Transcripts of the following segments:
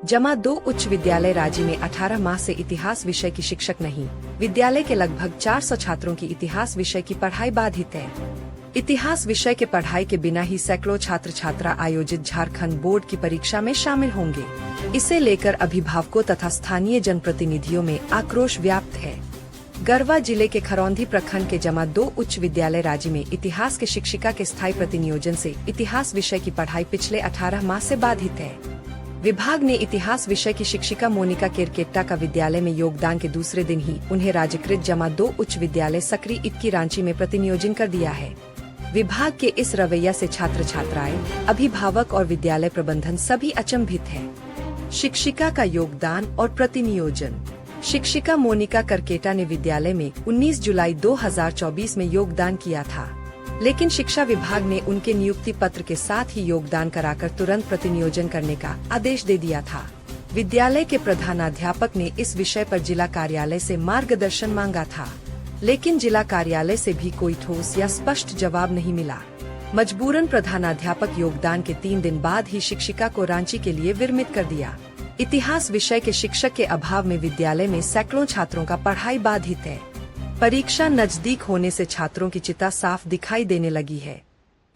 जमा 2 उच्च विद्यालय रांची में 18 माह से इतिहास विषय की शिक्षक नहीं। विद्यालय के लगभग 400 छात्रों की इतिहास विषय की पढ़ाई बाधित है। इतिहास विषय के पढ़ाई के बिना ही सैकड़ों छात्र छात्रा आयोजित झारखंड बोर्ड की परीक्षा में शामिल होंगे। इसे लेकर अभिभावकों तथा स्थानीय जनप्रतिनिधियों में आक्रोश व्याप्त है। गढ़वा जिले के खरौंधी प्रखंड के जमा 2 उच्च विद्यालय रांची में इतिहास के शिक्षिका के स्थायी प्रतिनियोजन से इतिहास विषय की पढ़ाई पिछले 18 माह से बाधित है। विभाग ने इतिहास विषय की शिक्षिका मोनिका केरकेट्टा का विद्यालय में योगदान के दूसरे दिन ही उन्हें राज्यकृत जमा 2 उच्च विद्यालय सकरी इक्की रांची में प्रतिनियोजन कर दिया है। विभाग के इस रवैया से छात्र छात्राएं, अभिभावक और विद्यालय प्रबंधन सभी अचंभित है। शिक्षिका का योगदान और प्रतिनियोजन। शिक्षिका मोनिका करकेटा ने विद्यालय में 19 जुलाई 2024 में योगदान किया था, लेकिन शिक्षा विभाग ने उनके नियुक्ति पत्र के साथ ही योगदान कराकर तुरंत प्रतिनियोजन करने का आदेश दे दिया था। विद्यालय के प्रधानाध्यापक ने इस विषय पर जिला कार्यालय से मार्गदर्शन मांगा था, लेकिन जिला कार्यालय से भी कोई ठोस या स्पष्ट जवाब नहीं मिला। मजबूरन प्रधानाध्यापक योगदान के 3 दिन बाद ही शिक्षिका को रांची के लिए विरमित कर दिया। इतिहास विषय के शिक्षक के अभाव में विद्यालय में सैकड़ों छात्रों का पढ़ाई बाधित है। परीक्षा नजदीक होने से छात्रों की चिता साफ दिखाई देने लगी है।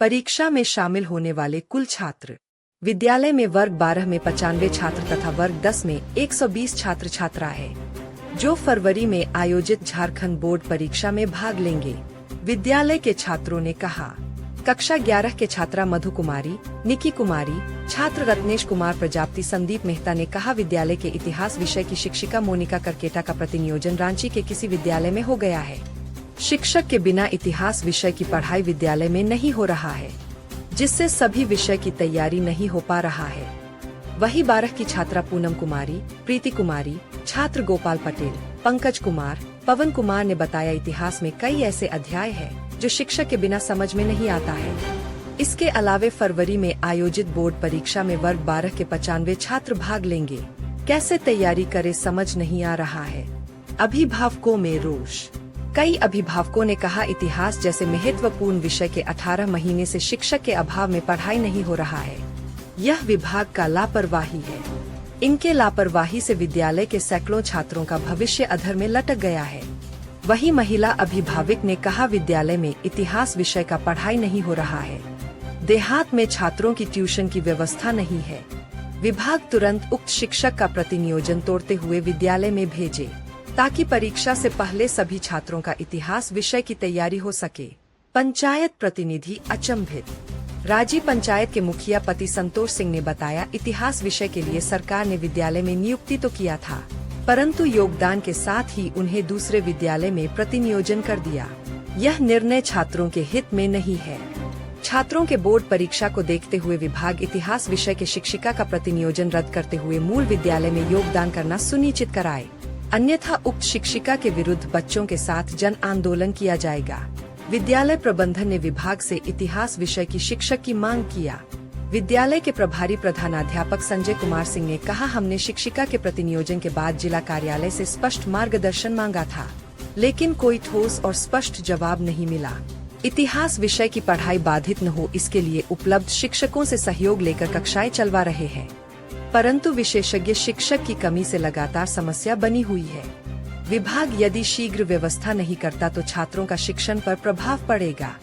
परीक्षा में शामिल होने वाले कुल छात्र विद्यालय में वर्ग 12 में 95 छात्र तथा वर्ग 10 में 120 छात्र छात्रा है, जो फरवरी में आयोजित झारखंड बोर्ड परीक्षा में भाग लेंगे। विद्यालय के छात्रों ने कहा। कक्षा 11 के छात्रा मधु कुमारी, निकी कुमारी, छात्र रत्नेश कुमार प्रजापति, संदीप मेहता ने कहा, विद्यालय के इतिहास विषय की शिक्षिका मोनिका करकेटा का प्रतिनियोजन रांची के किसी विद्यालय में हो गया है। शिक्षक के बिना इतिहास विषय की पढ़ाई विद्यालय में नहीं हो रहा है, जिससे सभी विषय की तैयारी नहीं हो पा रहा है। वही 12 की छात्रा पूनम कुमारी, प्रीति कुमारी, छात्र गोपाल पटेल, पंकज कुमार, पवन कुमार ने बताया, इतिहास में कई ऐसे अध्याय है जो शिक्षक के बिना समझ में नहीं आता है। इसके अलावे फरवरी में आयोजित बोर्ड परीक्षा में वर्ग 12 के 95 छात्र भाग लेंगे। कैसे तैयारी करे समझ नहीं आ रहा है। अभिभावकों में रोष। कई अभिभावकों ने कहा, इतिहास जैसे महत्वपूर्ण विषय के 18 महीने से शिक्षक के अभाव में पढ़ाई नहीं हो रहा है। यह विभाग का लापरवाही है। इनके लापरवाही से विद्यालय के सैकड़ों छात्रों का भविष्य अधर में लटक गया है। वही महिला अभिभावक ने कहा, विद्यालय में इतिहास विषय का पढ़ाई नहीं हो रहा है। देहात में छात्रों की ट्यूशन की व्यवस्था नहीं है। विभाग तुरंत उक्त शिक्षक का प्रतिनियोजन तोड़ते हुए विद्यालय में भेजे, ताकि परीक्षा से पहले सभी छात्रों का इतिहास विषय की तैयारी हो सके। पंचायत प्रतिनिधि अचंभित। रांची पंचायत के मुखिया पति संतोष सिंह ने बताया, इतिहास विषय के लिए सरकार ने विद्यालय में नियुक्ति तो किया था, परंतु योगदान के साथ ही उन्हें दूसरे विद्यालय में प्रतिनियोजन कर दिया। यह निर्णय छात्रों के हित में नहीं है। छात्रों के बोर्ड परीक्षा को देखते हुए विभाग इतिहास विषय के शिक्षिका का प्रतिनियोजन रद्द करते हुए मूल विद्यालय में योगदान करना सुनिश्चित कराए, अन्यथा उक्त शिक्षिका के विरुद्ध बच्चों के साथ जन आंदोलन किया जाएगा। विद्यालय प्रबंधन ने विभाग से इतिहास विषय की शिक्षक की मांग किया। विद्यालय के प्रभारी प्रधानाध्यापक संजय कुमार सिंह ने कहा, हमने शिक्षिका के प्रतिनियोजन के बाद जिला कार्यालय से स्पष्ट मार्गदर्शन मांगा था, लेकिन कोई ठोस और स्पष्ट जवाब नहीं मिला। इतिहास विषय की पढ़ाई बाधित न हो, इसके लिए उपलब्ध शिक्षकों से सहयोग लेकर कक्षाएं चलवा रहे हैं, परंतु विशेषज्ञ शिक्षक की कमी से लगातार समस्या बनी हुई है। विभाग यदि शीघ्र व्यवस्था नहीं करता तो छात्रों का शिक्षण पर प्रभाव पड़ेगा।